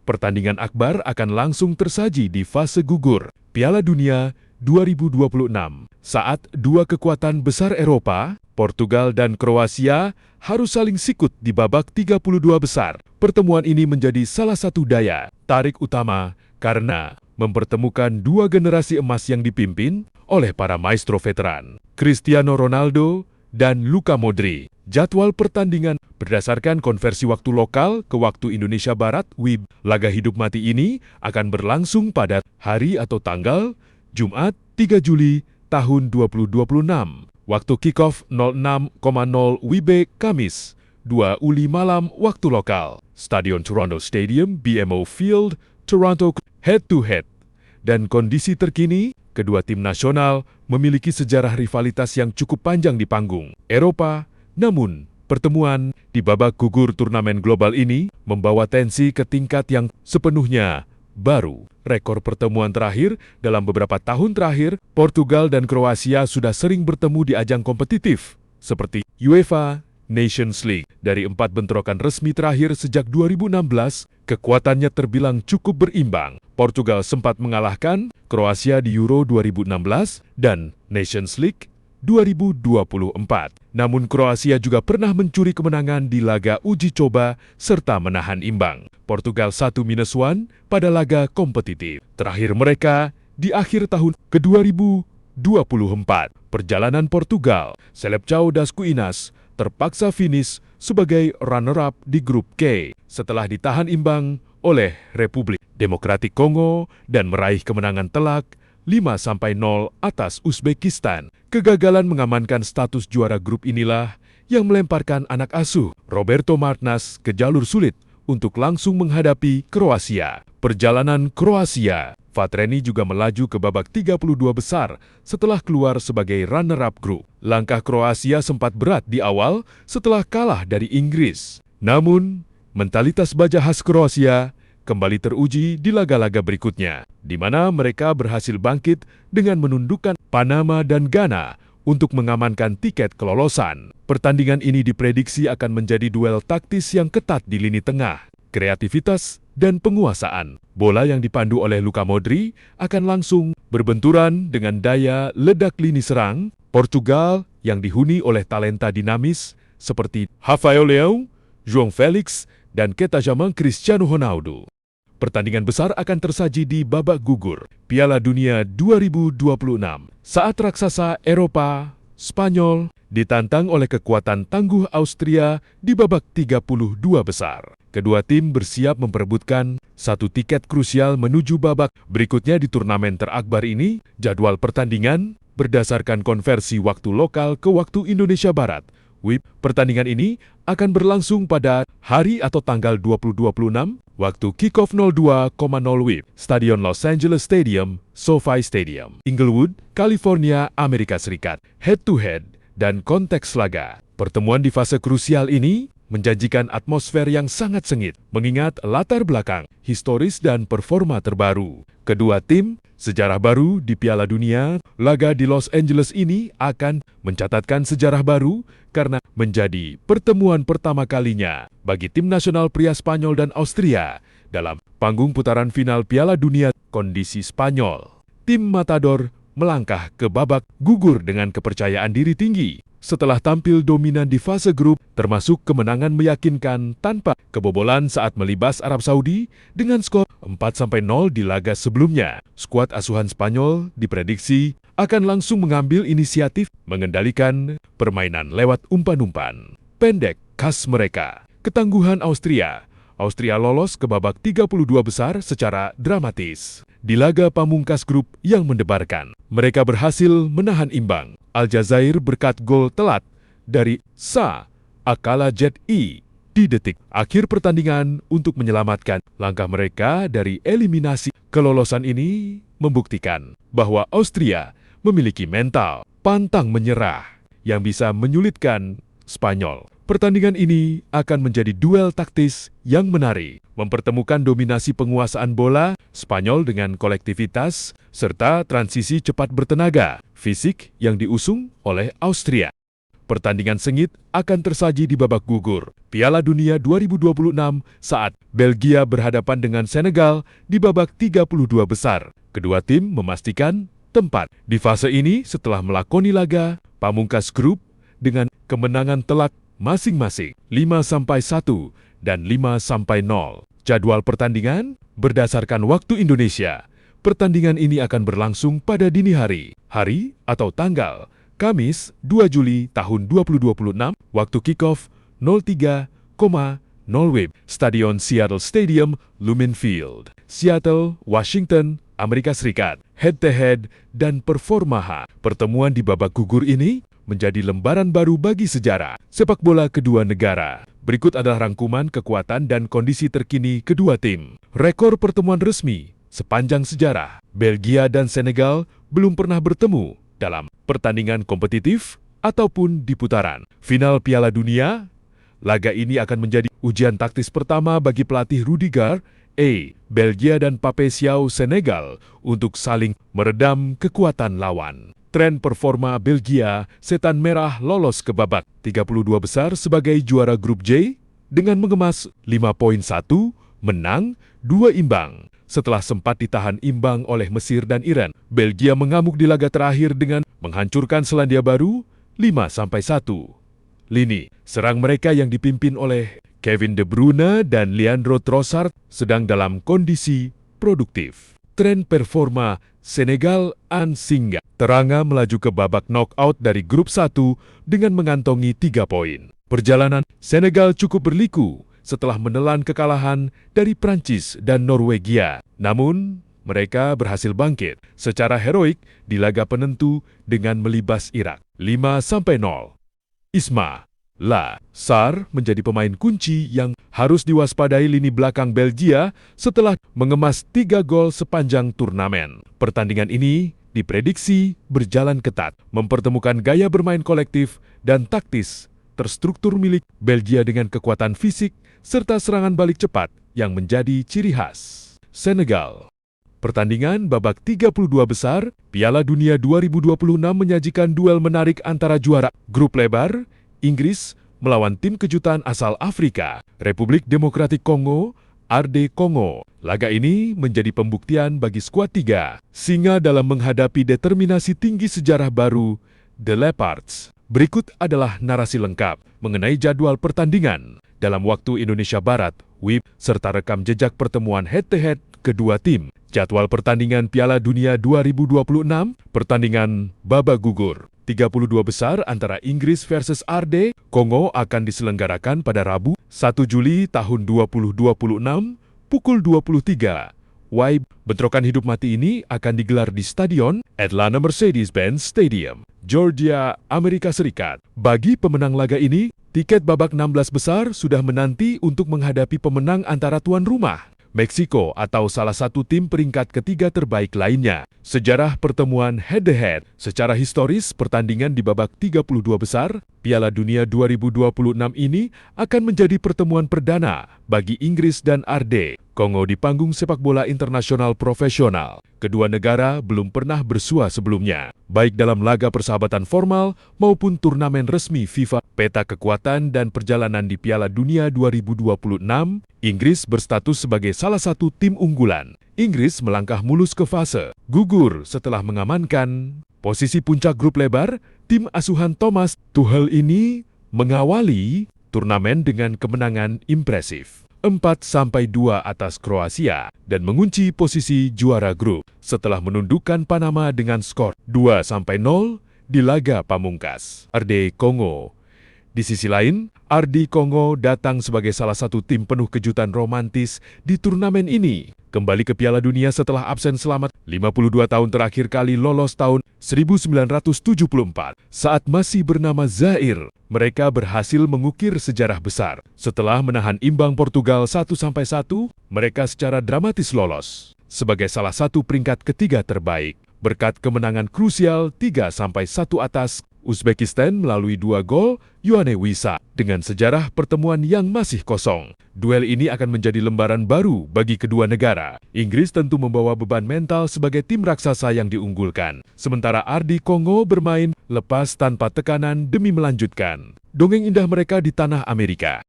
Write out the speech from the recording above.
pertandingan akbar akan langsung tersaji di fase gugur Piala Dunia 2026 saat dua kekuatan besar Eropa, Portugal dan Kroasia, harus saling sikut di babak 32 besar. Pertemuan ini menjadi salah satu daya tarik utama karena mempertemukan dua generasi emas yang dipimpin oleh para maestro veteran, Cristiano Ronaldo dan Luka Modric. Jadwal pertandingan berdasarkan konversi waktu lokal ke waktu Indonesia Barat (WIB). Laga hidup mati ini akan berlangsung pada hari atau tanggal Jumat 3 Juli tahun 2026. Waktu kick-off 06.00 WIB Kamis 2 Uli malam waktu lokal. Stadion Toronto Stadium, BMO Field, Toronto, head-to-head. Dan kondisi terkini, kedua tim nasional memiliki sejarah rivalitas yang cukup panjang di panggung Eropa. Namun, pertemuan di babak gugur turnamen global ini membawa tensi ke tingkat yang sepenuhnya baru. Rekor pertemuan terakhir dalam beberapa tahun terakhir, Portugal dan Kroasia sudah sering bertemu di ajang kompetitif, seperti UEFA Nations League. Dari 4 bentrokan resmi terakhir sejak 2016, kekuatannya terbilang cukup berimbang. Portugal sempat mengalahkan Kroasia di Euro 2016 dan Nations League 2024. Namun Kroasia juga pernah mencuri kemenangan di laga uji coba serta menahan imbang Portugal 1-1 pada laga kompetitif terakhir mereka di akhir tahun ke-2024. Perjalanan Portugal, Selepção das Colinas, terpaksa finish sebagai runner-up di grup K setelah ditahan imbang oleh Republik Demokratik Kongo dan meraih kemenangan telak 5-0 atas Uzbekistan. Kegagalan mengamankan status juara grup inilah yang melemparkan anak asuh Roberto Martinez ke jalur sulit untuk langsung menghadapi Kroasia. Perjalanan Kroasia, Vatreni juga melaju ke babak 32 besar setelah keluar sebagai runner-up grup. Langkah Kroasia sempat berat di awal setelah kalah dari Inggris. Namun, mentalitas baja khas Kroasia kembali teruji di laga-laga berikutnya, di mana mereka berhasil bangkit dengan menundukkan Panama dan Ghana untuk mengamankan tiket kelolosan. Pertandingan ini diprediksi akan menjadi duel taktis yang ketat di lini tengah, kreativitas, dan penguasaan. Bola yang dipandu oleh Luka Modric akan langsung berbenturan dengan daya ledak lini serang Portugal yang dihuni oleh talenta dinamis seperti Rafael Leão, João Felix, dan ketajam Cristiano Ronaldo. Pertandingan besar akan tersaji di babak gugur Piala Dunia 2026 saat raksasa Eropa, Spanyol, ditantang oleh kekuatan tangguh Austria di babak 32 besar. Kedua tim bersiap memperebutkan satu tiket krusial menuju babak berikutnya di turnamen terakbar ini. Jadwal pertandingan berdasarkan konversi waktu lokal ke waktu Indonesia Barat (WIB). Pertandingan ini akan berlangsung pada hari atau tanggal 2026 waktu kick-off 02.00 WIB, Stadion Los Angeles Stadium, SoFi Stadium, Inglewood, California, Amerika Serikat. Head-to-head dan konteks laga. Pertemuan di fase krusial ini menjanjikan atmosfer yang sangat sengit, mengingat latar belakang, historis dan performa terbaru. Kedua tim, sejarah baru di Piala Dunia. Laga di Los Angeles ini akan mencatatkan sejarah baru karena menjadi pertemuan pertama kalinya bagi tim nasional pria Spanyol dan Austria dalam panggung putaran final Piala Dunia. Kondisi Spanyol, tim Matador melangkah ke babak gugur dengan kepercayaan diri tinggi setelah tampil dominan di fase grup, termasuk kemenangan meyakinkan tanpa kebobolan saat melibas Arab Saudi dengan skor 4-0 di laga sebelumnya. Skuad asuhan Spanyol diprediksi akan langsung mengambil inisiatif mengendalikan permainan lewat umpan-umpan pendek khas mereka. Ketangguhan Austria lolos ke babak 32 besar secara dramatis. Di laga pamungkas grup yang mendebarkan, mereka berhasil menahan imbang Aljazair berkat gol telat dari Sa Akala Jet I di detik akhir pertandingan untuk menyelamatkan langkah mereka dari eliminasi. Kelolosan ini membuktikan bahwa Austria memiliki mental pantang menyerah yang bisa menyulitkan Spanyol. Pertandingan ini akan menjadi duel taktis yang menarik, mempertemukan dominasi penguasaan bola Spanyol dengan kolektivitas serta transisi cepat bertenaga fisik yang diusung oleh Austria. pertandingan sengit akan tersaji di babak gugur Piala Dunia 2026 saat Belgia berhadapan dengan Senegal di babak 32 besar. Kedua tim memastikan tempat di fase ini setelah melakoni laga pamungkas grup dengan kemenangan telak masing-masing 5-1 dan 5-0. Jadwal pertandingan berdasarkan waktu Indonesia. Pertandingan ini akan berlangsung pada dini hari atau tanggal Kamis 2 Juli tahun 2026, waktu kick-off 03,0 WIB, Stadion Seattle Stadium, Lumen Field, Seattle, Washington, Amerika Serikat. Head-to-head dan performa pertemuan di babak gugur ini menjadi lembaran baru bagi sejarah sepak bola kedua negara. Berikut adalah rangkuman kekuatan dan kondisi terkini kedua tim. Rekor pertemuan resmi sepanjang sejarah, Belgia dan Senegal belum pernah bertemu dalam pertandingan kompetitif ataupun di putaran final Piala Dunia. Laga ini akan menjadi ujian taktis pertama bagi pelatih Rudiger, Belgia dan Pape Thiaw Senegal untuk saling meredam kekuatan lawan. Tren performa Belgia, Setan Merah lolos ke babak 32 besar sebagai juara grup J dengan mengemas 5 poin, 1 menang, 2 imbang. Setelah sempat ditahan imbang oleh Mesir dan Iran, Belgia mengamuk di laga terakhir dengan menghancurkan Selandia Baru 5-1. Lini serang mereka yang dipimpin oleh Kevin De Bruyne dan Leandro Trossard sedang dalam kondisi produktif. Tren performa Senegal Ansingga teranga melaju ke babak knockout dari grup 1 dengan mengantongi 3 poin. Perjalanan Senegal cukup berliku setelah menelan kekalahan dari Prancis dan Norwegia. Namun, mereka berhasil bangkit secara heroik di laga penentu dengan melibas Irak 5-0. Ismaila Sarr menjadi pemain kunci yang harus diwaspadai lini belakang Belgia setelah mengemas 3 gol sepanjang turnamen. Pertandingan ini diprediksi berjalan ketat, mempertemukan gaya bermain kolektif dan taktis terstruktur milik Belgia dengan kekuatan fisik serta serangan balik cepat yang menjadi ciri khas Senegal. Pertandingan babak 32 besar Piala Dunia 2026 menyajikan duel menarik antara juara grup lebar Inggris melawan tim kejutan asal Afrika, Republik Demokratik Kongo, RD Kongo. Laga ini menjadi pembuktian bagi skuad 3 singa dalam menghadapi determinasi tinggi sejarah baru The Leopards. Berikut adalah narasi lengkap mengenai jadwal pertandingan dalam waktu Indonesia Barat, WIB, serta rekam jejak pertemuan head-to-head kedua tim. Jadwal pertandingan Piala Dunia 2026, pertandingan babak gugur 32 besar antara Inggris versus RD Kongo akan diselenggarakan pada Rabu 1 Juli tahun 2026 pukul 23 WIB. Bentrokan hidup mati ini akan digelar di Stadion Atlanta Mercedes-Benz Stadium, Georgia, Amerika Serikat. Bagi pemenang laga ini, tiket babak 16 besar sudah menanti untuk menghadapi pemenang antara tuan rumah Meksiko atau salah satu tim peringkat ketiga terbaik lainnya. Sejarah pertemuan head-to-head secara historis pertandingan di babak 32 besar Piala Dunia 2026 ini akan menjadi pertemuan perdana bagi Inggris dan RD Kongo di panggung sepak bola internasional profesional. Kedua negara belum pernah bersua sebelumnya, baik dalam laga persahabatan formal maupun turnamen resmi FIFA. Peta kekuatan dan perjalanan di Piala Dunia 2026, Inggris berstatus sebagai salah satu tim unggulan. Inggris melangkah mulus ke fase gugur setelah mengamankan posisi puncak grup lebar. Tim asuhan Thomas Tuchel ini mengawali turnamen dengan kemenangan impresif 4-2 atas Kroasia dan mengunci posisi juara grup setelah menundukkan Panama dengan skor 2-0 di laga pamungkas. RD Kongo. Di sisi lain, RD Kongo datang sebagai salah satu tim penuh kejutan romantis di turnamen ini. Kembali ke Piala Dunia setelah absen selama 52 tahun, terakhir kali lolos tahun 1974. Saat masih bernama Zaire, mereka berhasil mengukir sejarah besar. Setelah menahan imbang Portugal 1-1, mereka secara dramatis lolos sebagai salah satu peringkat ketiga terbaik berkat kemenangan krusial 3-1 atas Uzbekistan melalui 2 gol Ioane Wissa dengan sejarah pertemuan yang masih kosong. Duel ini akan menjadi lembaran baru bagi kedua negara. Inggris tentu membawa beban mental sebagai tim raksasa yang diunggulkan. Sementara Ardi Kongo bermain lepas tanpa tekanan demi melanjutkan dongeng indah mereka di tanah Amerika.